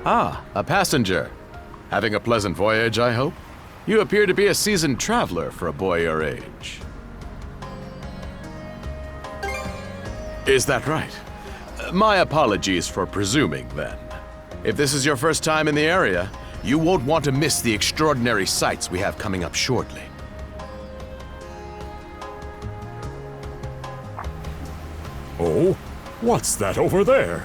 Ah, a passenger. Having a pleasant voyage, I hope? You appear to be a seasoned traveler for a boy your age. Is that right? My apologies for presuming, then. If this is your first time in the area, you won't want to miss the extraordinary sights we have coming up shortly. Oh, what's that over there?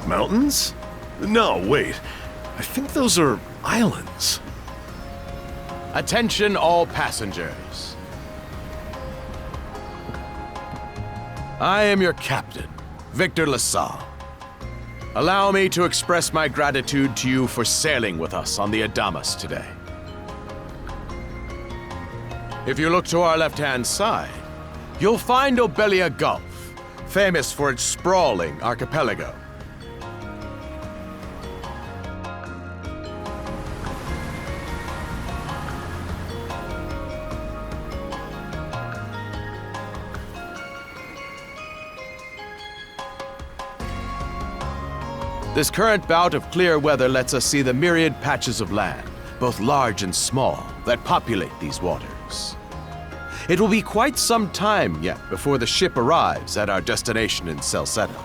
Mountains? No, wait. I think those are islands. Attention all passengers. I am your captain, Victor LaSalle. Allow me to express my gratitude to you for sailing with us on the Adamas today. If you look to our left-hand side, you'll find Obelia Gulf, famous for its sprawling archipelago. This current bout of clear weather lets us see the myriad patches of land, both large and small, that populate these waters. It will be quite some time yet before the ship arrives at our destination in Salcedo.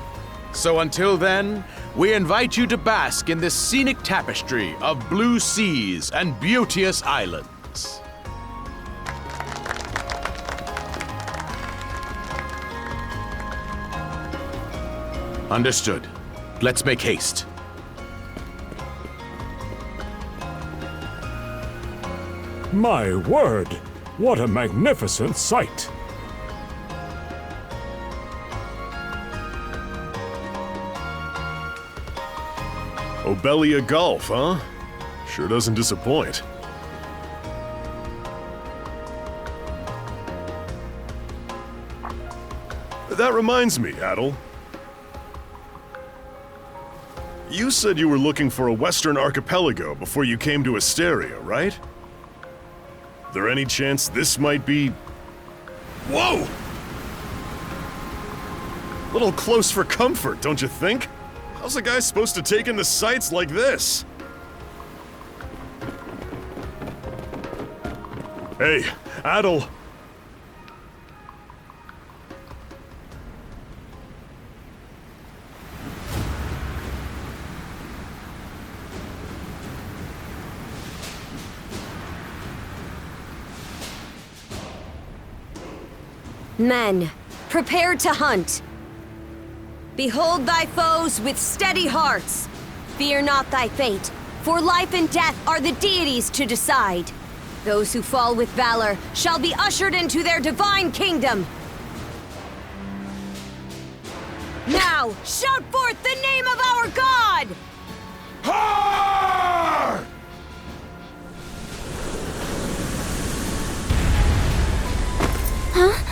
So until then, we invite you to bask in this scenic tapestry of blue seas and beauteous islands. Understood. Let's make haste. My word, what a magnificent sight! Obelia Gulf, huh? Sure doesn't disappoint. That reminds me, Adel. You said you were looking for a Western archipelago before you came to Asteria, right? There any chance this might be... Whoa! Little close for comfort, don't you think? How's a guy supposed to take in the sights like this? Hey, Adel! Men, prepare to hunt. Behold thy foes with steady hearts. Fear not thy fate, for life and death are the deities to decide. Those who fall with valor shall be ushered into their divine kingdom. Now, shout forth the name of our God! Har! Huh?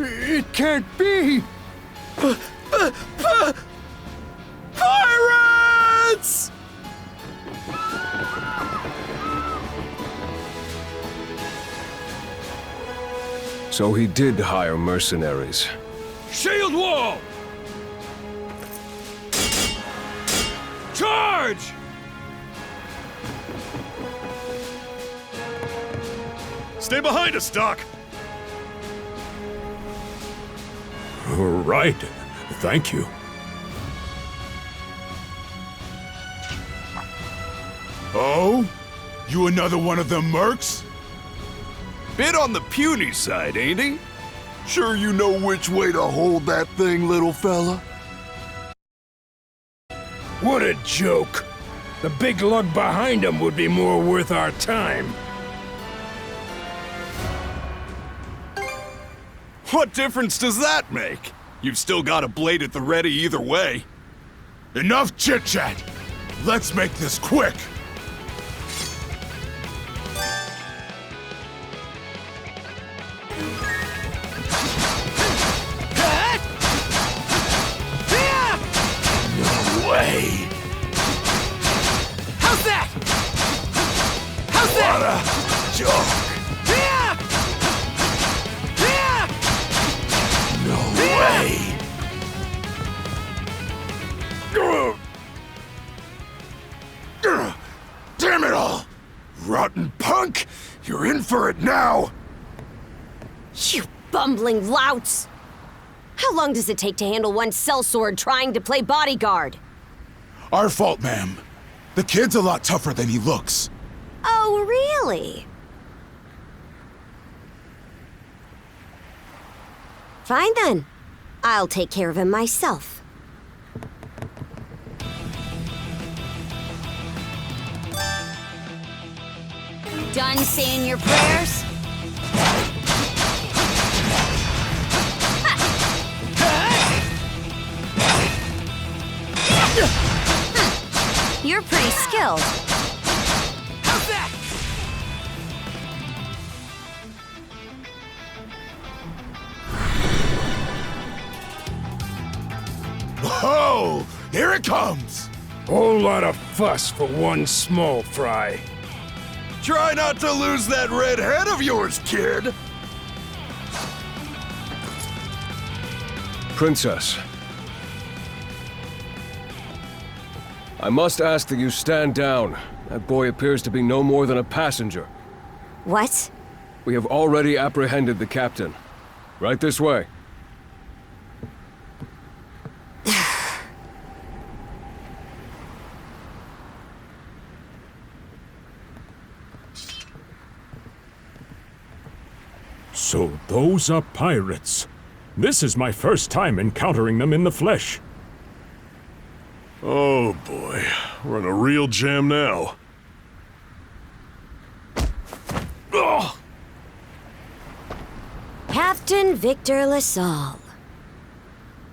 It can't be! Pirates! So he did hire mercenaries. Shield wall! Charge! Stay behind us, Doc! Right. Thank you. Oh? You another one of them mercs? Bit on the puny side, ain't he? Sure you know which way to hold that thing, little fella? What a joke. The big lug behind him would be more worth our time. What difference does that make? You've still got a blade at the ready either way. Enough chit-chat! Let's make this quick! No way! How's that? How's that? What a joke! No way! punk! You're in for it now! You bumbling louts! How long does it take to handle one sellsword trying to play bodyguard? Our fault, ma'am. The kid's a lot tougher than he looks. Oh, really? Fine then. I'll take care of him myself. Done saying your prayers? You're pretty skilled. How's that? Whoa! Here it comes! Whole lot of fuss for one small fry. Try not to lose that red head of yours, kid! Princess. I must ask that you stand down. That boy appears to be no more than a passenger. What? We have already apprehended the captain. Right this way. So those are pirates. This is my first time encountering them in the flesh. Oh boy, we're in a real jam now. Ugh. Captain Victor LaSalle.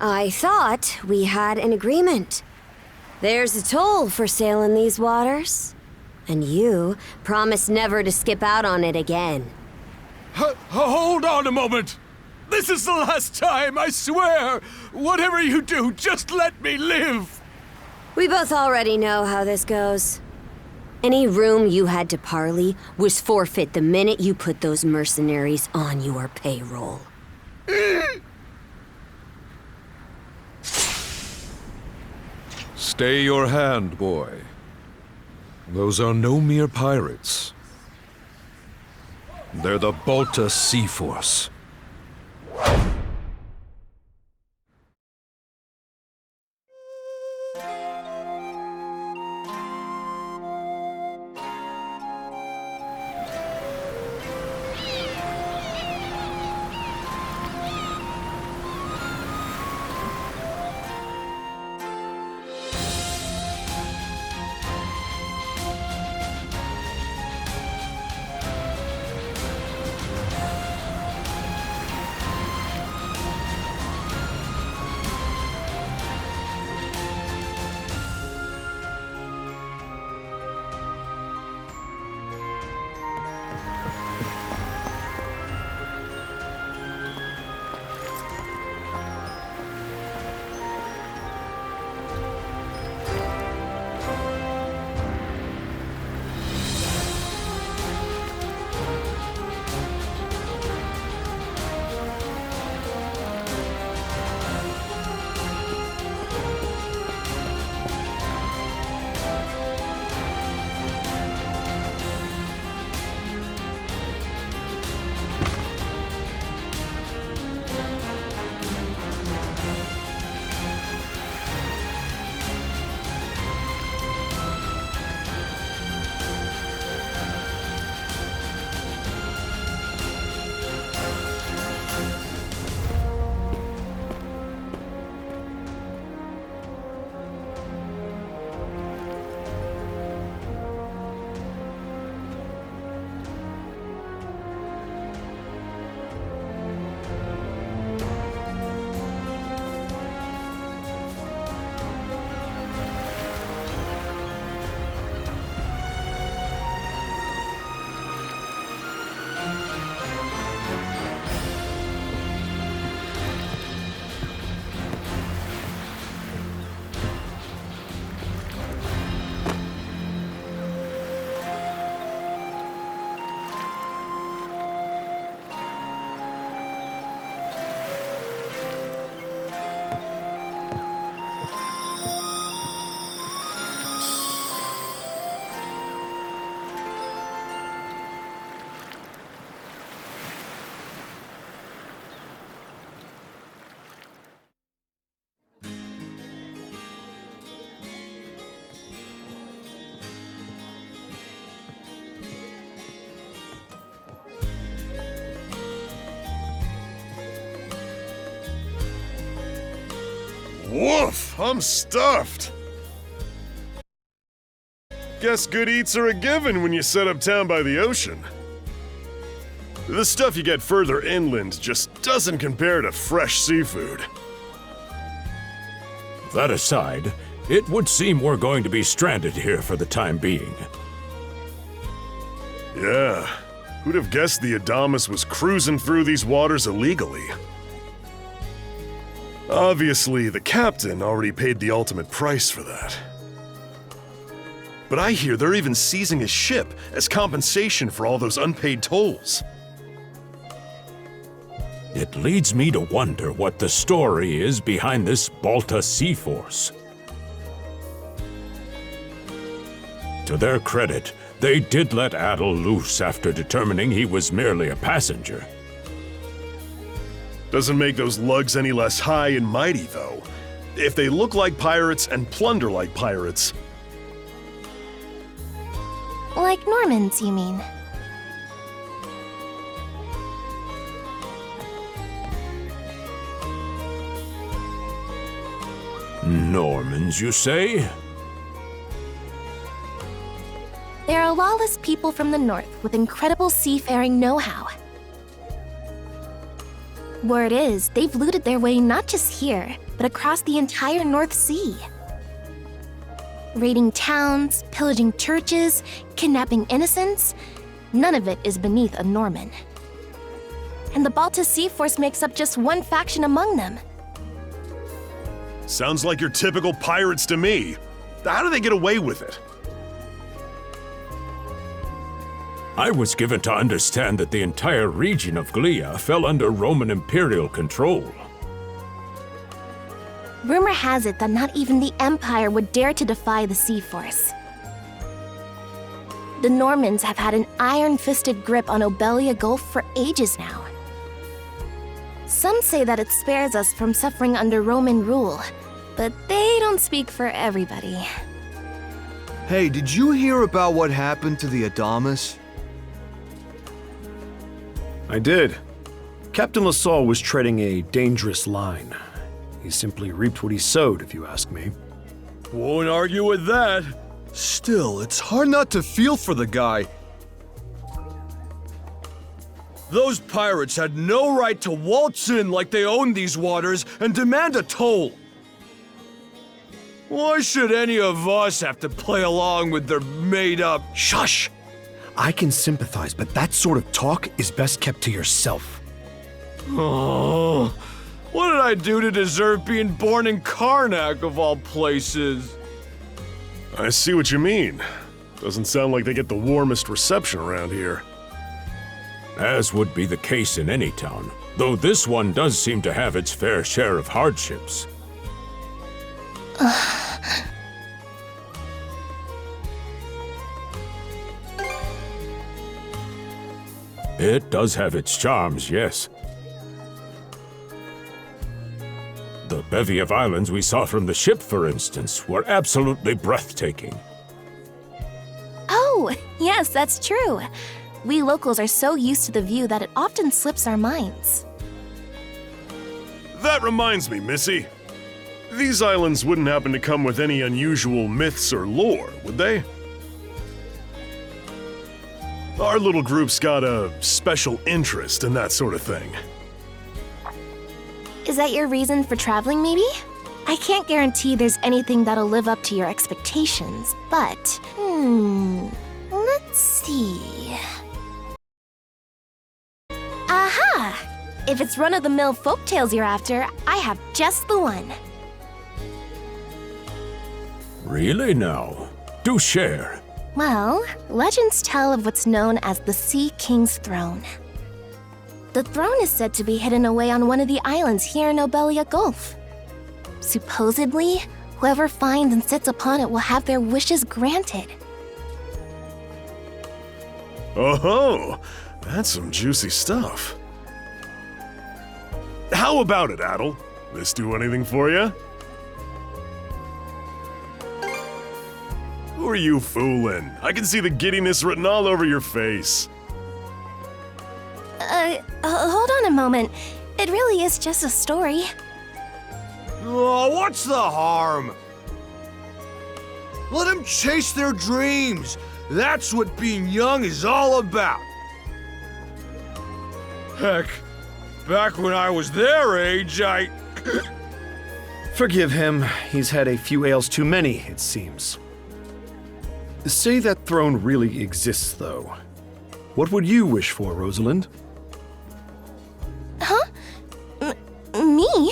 I thought we had an agreement. There's a toll for sailing these waters. And you promised never to skip out on it again. Hold on a moment! This is the last time, I swear! Whatever you do, just let me live! We both already know how this goes. Any room you had to parley was forfeit the minute you put those mercenaries on your payroll. Stay your hand, boy. Those are no mere pirates. They're the Balta Sea Force. Woof! I'm stuffed! Guess good eats are a given when you set up town by the ocean. The stuff you get further inland just doesn't compare to fresh seafood. That aside, it would seem we're going to be stranded here for the time being. Yeah, who'd have guessed the Adamas was cruising through these waters illegally? Obviously, the captain already paid the ultimate price for that. But I hear they're even seizing his ship as compensation for all those unpaid tolls. It leads me to wonder what the story is behind this Balta Sea Force. To their credit, they did let Adel loose after determining he was merely a passenger. Doesn't make those lugs any less high and mighty, though. If they look like pirates and plunder like pirates. Like Normans, you mean? Normans, you say? They're a lawless people from the north with incredible seafaring know-how. Word is, they've looted their way not just here, but across the entire North Sea. Raiding towns, pillaging churches, kidnapping innocents, none of it is beneath a Norman. And the Balta Sea Force makes up just one faction among them. Sounds like your typical pirates to me. How do they get away with it? I was given to understand that the entire region of Glia fell under Roman imperial control. Rumor has it that not even the Empire would dare to defy the Sea Force. The Normans have had an iron-fisted grip on Obelia Gulf for ages now. Some say that it spares us from suffering under Roman rule, but they don't speak for everybody. Hey, did you hear about what happened to the Adamas? I did. Captain LaSalle was treading a dangerous line. He simply reaped what he sowed, if you ask me. Won't argue with that. Still, it's hard not to feel for the guy. Those pirates had no right to waltz in like they owned these waters and demand a toll. Why should any of us have to play along with their made-up... Shush! I can sympathize, but that sort of talk is best kept to yourself. Oh, what did I do to deserve being born in Karnak, of all places? I see what you mean. Doesn't sound like they get the warmest reception around here. As would be the case in any town, though this one does seem to have its fair share of hardships. It does have its charms, yes. The bevy of islands we saw from the ship, for instance, were absolutely breathtaking. Oh, yes, that's true. We locals are so used to the view that it often slips our minds. That reminds me, Missy. These islands wouldn't happen to come with any unusual myths or lore, would they? Our little group's got a special interest in that sort of thing. Is that your reason for traveling, maybe? I can't guarantee there's anything that'll live up to your expectations, but... let's see... Aha! If it's run-of-the-mill folktales you're after, I have just the one. Really now? Do share. Well, legends tell of what's known as the Sea King's Throne. The throne is said to be hidden away on one of the islands here in Obelia Gulf. Supposedly, whoever finds and sits upon it will have their wishes granted. Oh, that's some juicy stuff. How about it, Adel? This do anything for you? Who are you fooling? I can see the giddiness written all over your face. Hold on a moment. It really is just a story. Oh, what's the harm? Let them chase their dreams. That's what being young is all about. Heck, back when I was their age, I... Forgive him. He's had a few ales too many, it seems. Say that throne really exists, though. What would you wish for, Rosalind? Huh? Me?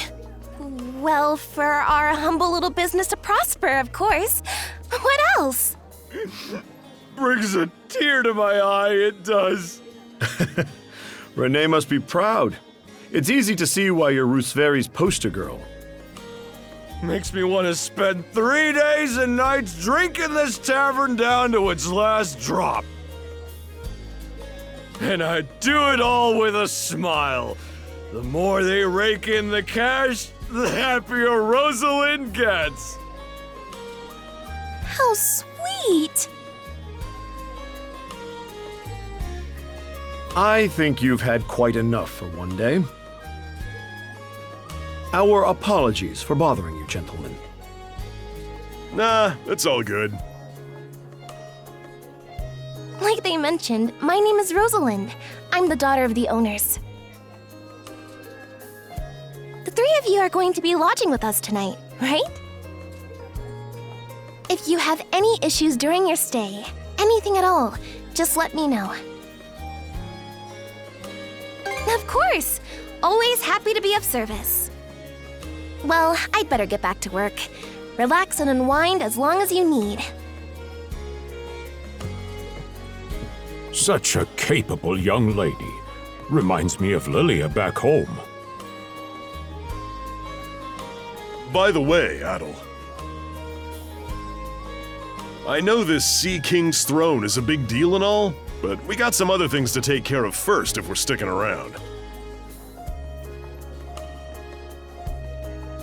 Well, for our humble little business to prosper, of course. What else? Brings a tear to my eye, it does. Renee must be proud. It's easy to see why you're Rooseveri's poster girl. Makes me want to spend 3 days and nights drinking this tavern down to its last drop. And I do it all with a smile. The more they rake in the cash, the happier Rosalind gets. How sweet! I think you've had quite enough for one day. Our apologies for bothering you, gentlemen. Nah, it's all good. Like they mentioned, my name is Rosalind. I'm the daughter of the owners. The three of you are going to be lodging with us tonight, right? If you have any issues during your stay, anything at all, just let me know. Of course! Always happy to be of service. Well, I'd better get back to work. Relax and unwind as long as you need. Such a capable young lady. Reminds me of Lilia back home. By the way, Adel. I know this Sea King's throne is a big deal and all, but we got some other things to take care of first if we're sticking around.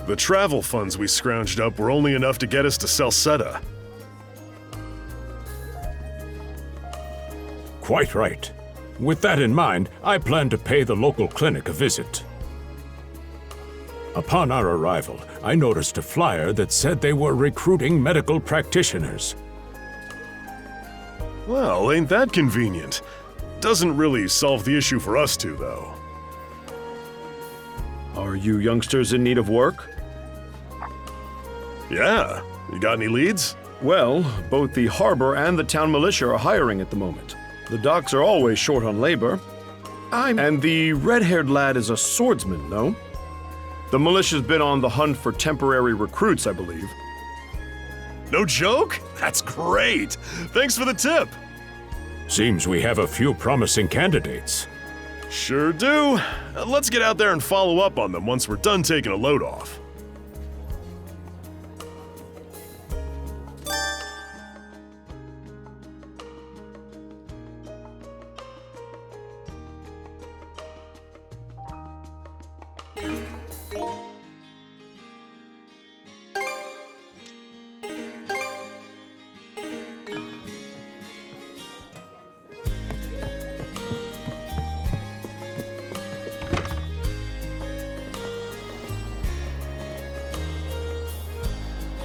The travel funds we scrounged up were only enough to get us to Salsetta. Quite right. With that in mind, I plan to pay the local clinic a visit. Upon our arrival, I noticed a flyer that said they were recruiting medical practitioners. Well, ain't that convenient? Doesn't really solve the issue for us two, though. Are you youngsters in need of work? Yeah. You got any leads? Well, both the harbor and the town militia are hiring at the moment. The docks are always short on labor. And the red-haired lad is a swordsman, no? The militia's been on the hunt for temporary recruits, I believe. No joke? That's great! Thanks for the tip! Seems we have a few promising candidates. Sure do. Let's get out there and follow up on them once we're done taking a load off.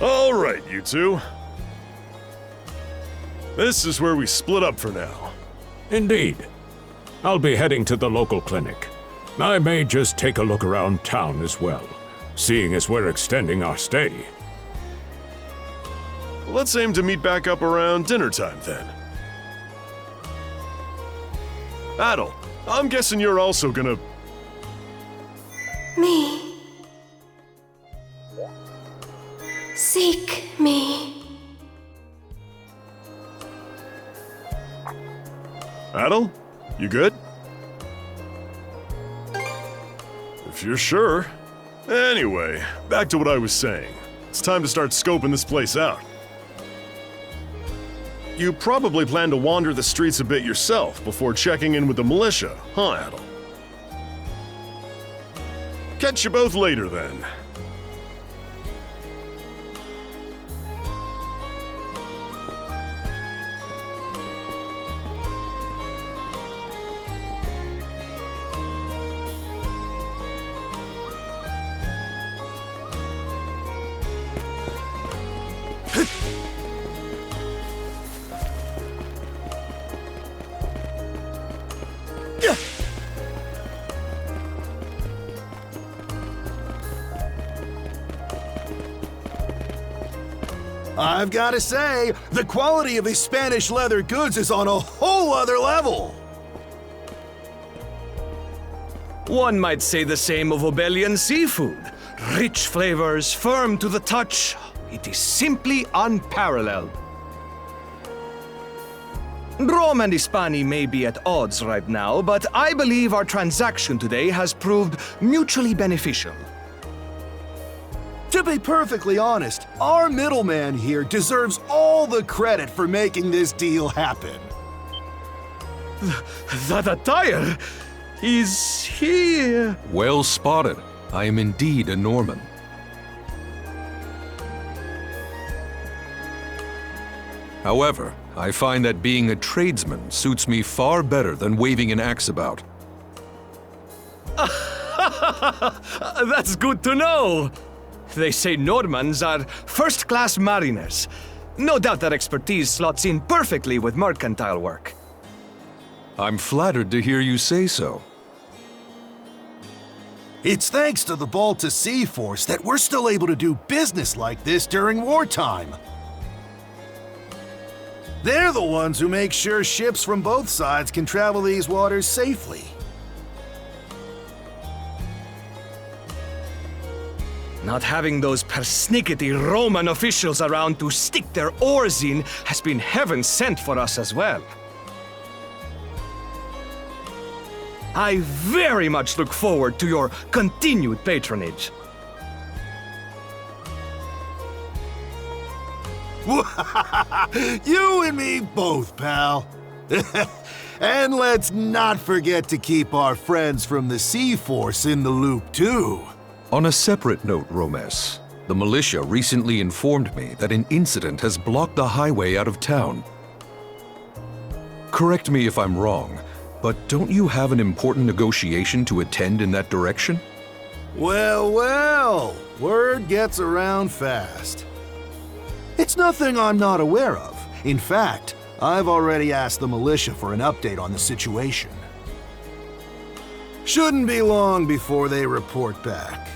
All right, you two. This is where we split up for now. Indeed. I'll be heading to the local clinic. I may just take a look around town as well, seeing as we're extending our stay. Let's aim to meet back up around dinner time then. Adel, I'm guessing you're also gonna... Me. Seek me. Adel, you good? If you're sure. Anyway, back to what I was saying. It's time to start scoping this place out. You probably plan to wander the streets a bit yourself before checking in with the militia, huh, Adel? Catch you both later, then. I've got to say, the quality of these Spanish leather goods is on a whole other level. One might say the same of Obelian seafood. Rich flavors, firm to the touch. It is simply unparalleled. Rome and Hispani may be at odds right now, but I believe our transaction today has proved mutually beneficial. To be perfectly honest, our middleman here deserves all the credit for making this deal happen. That attire is here. Well spotted. I am indeed a Norman. However, I find that being a tradesman suits me far better than waving an axe about. That's good to know. They say Normans are first-class mariners. No doubt that expertise slots in perfectly with mercantile work. I'm flattered to hear you say so. It's thanks to the Balta Sea Force that we're still able to do business like this during wartime. They're the ones who make sure ships from both sides can travel these waters safely. Not having those persnickety Roman officials around to stick their oars in has been heaven sent for us as well. I very much look forward to your continued patronage. You and me both, pal. And let's not forget to keep our friends from the Sea Force in the loop, too. On a separate note, Romes, the militia recently informed me that an incident has blocked the highway out of town. Correct me if I'm wrong, but don't you have an important negotiation to attend in that direction? Well, well, word gets around fast. It's nothing I'm not aware of. In fact, I've already asked the militia for an update on the situation. Shouldn't be long before they report back.